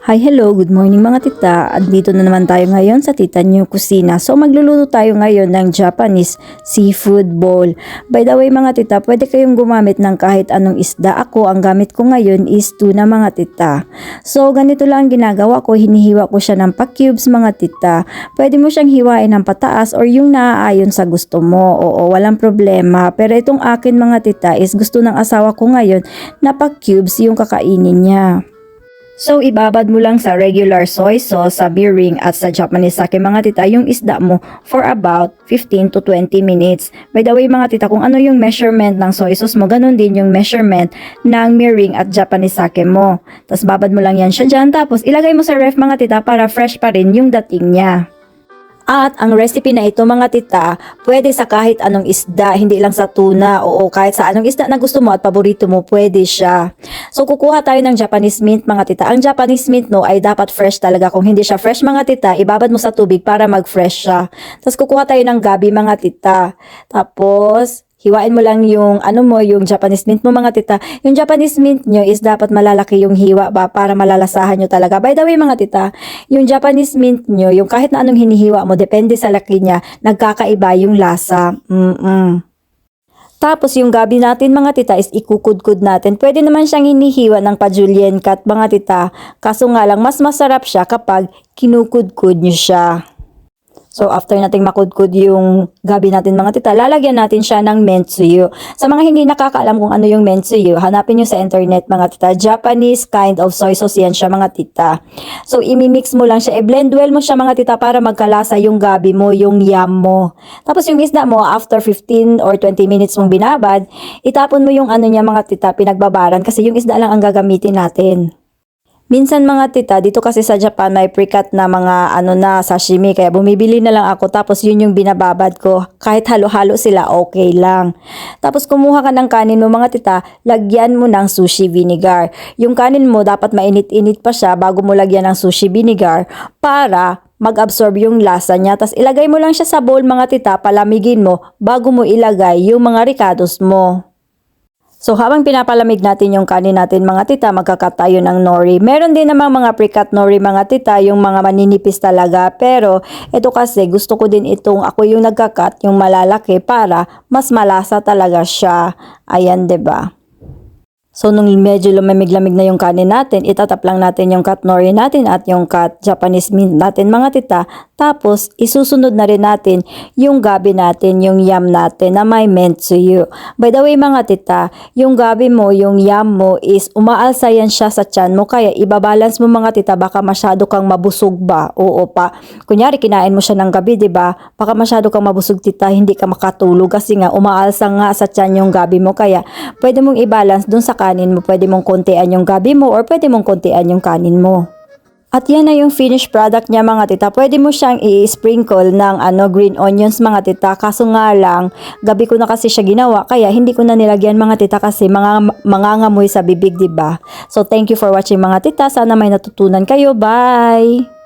Hi, hello, good morning mga tita. Andito na naman tayo ngayon sa Tita New Kusina. So magluluto tayo ngayon ng Japanese seafood bowl. By the way mga tita, pwede kayong gumamit ng kahit anong isda. Ako, ang gamit ko ngayon is tuna mga tita. So ganito lang ang ginagawa ko, hinihiwa ko siya ng pa-cubes mga tita. Pwede mo siyang hiwain ng pataas or yung naaayon sa gusto mo. Oo, walang problema. Pero itong akin mga tita is gusto ng asawa ko ngayon na pa-cubes yung kakainin niya. So, ibabad mo lang sa regular soy sauce, sa biring at sa Japanese sake mga tita yung isda mo for about 15 to 20 minutes. By the way mga tita, kung ano yung measurement ng soy sauce mo, ganun din yung measurement ng mirin at Japanese sake mo. Tapos babad mo lang yan siya dyan, tapos ilagay mo sa ref mga tita para fresh pa rin yung dating niya. At ang recipe na ito mga tita, pwede sa kahit anong isda, hindi lang sa tuna, o kahit sa anong isda na gusto mo at paborito mo, pwede siya. So kukuha tayo ng Japanese mint mga tita. Ang Japanese mint no ay dapat fresh talaga. Kung hindi siya fresh mga tita, ibabad mo sa tubig para mag-fresh siya. Tapos kukuha tayo ng gabi mga tita. Tapos hiwain mo lang yung yung Japanese mint mo mga tita. Yung Japanese mint nyo is dapat malalaki yung hiwa ba para malalasahan nyo talaga. By the way mga tita, yung Japanese mint nyo, yung kahit na anong hinihiwa mo, depende sa laki niya, nagkakaiba yung lasa. Tapos yung gabi natin mga tita is ikukudkud natin. Pwede naman siyang hinihiwa ng pa-julienne cut mga tita. Kaso nga lang mas masarap siya kapag kinukudkud nyo siya. So, after nating makudkud yung gabi natin mga tita, lalagyan natin siya ng mentsuyu. Sa mga hindi nakakaalam kung ano yung mentsuyu, hanapin nyo sa internet mga tita. Japanese kind of soy sauce yan siya mga tita. So, imimix mo lang siya. I-blend well mo siya mga tita para magkalasa yung gabi mo, yung yam mo. Tapos yung isda mo, after 15 or 20 minutes mong binabad, itapon mo yung niya mga tita, pinagbabaran. Kasi yung isda lang ang gagamitin natin. Minsan mga tita, dito kasi sa Japan may pre-cut na mga na sashimi, kaya bumibili na lang ako tapos yun yung binababad ko. Kahit halo-halo sila, okay lang. Tapos kumuha ka ng kanin mo mga tita, lagyan mo ng sushi vinegar. Yung kanin mo dapat mainit-init pa siya bago mo lagyan ng sushi vinegar para mag-absorb yung lasa niya. Tapos ilagay mo lang siya sa bowl mga tita, palamigin mo bago mo ilagay yung mga ricados mo. So habang pinapalamig natin yung kanin natin mga tita, magkakat tayo ng nori. Meron din namang mga pre-cut nori mga tita, yung mga maninipis talaga. Pero ito kasi gusto ko din itong ako yung nagkakat, yung malalaki para mas malasa talaga siya. Ayan 'di ba? So nung medyo lumamig-lamig na yung kanin natin, itatap lang natin yung cut nori natin at yung cut Japanese mint natin mga tita. Tapos isusunod na rin natin yung gabi natin, yung yam natin na may mentsuyu. By the way mga tita, yung gabi mo, yung yam mo is umaalsa yan siya sa tiyan mo. Kaya ibabalance mo mga tita, baka masyado kang mabusog ba? Oo pa. Kunyari kinain mo siya ng gabi, 'di ba? Baka masyado kang mabusog tita, hindi ka makatulog kasi nga umaalsa nga sa tiyan yung gabi mo. Kaya pwede mong i-balance dun sa kanin mo, pwede mong kontian yung gabi mo or pwede mong kontian yung kanin mo. At yan na yung finished product niya mga tita. Pwede mo siyang i-sprinkle ng green onions mga tita. Kaso nga lang, gabi ko na kasi siya ginawa kaya hindi ko na nilagyan mga tita kasi mangangamoy sa bibig, 'di ba? So thank you for watching mga tita. Sana may natutunan kayo. Bye.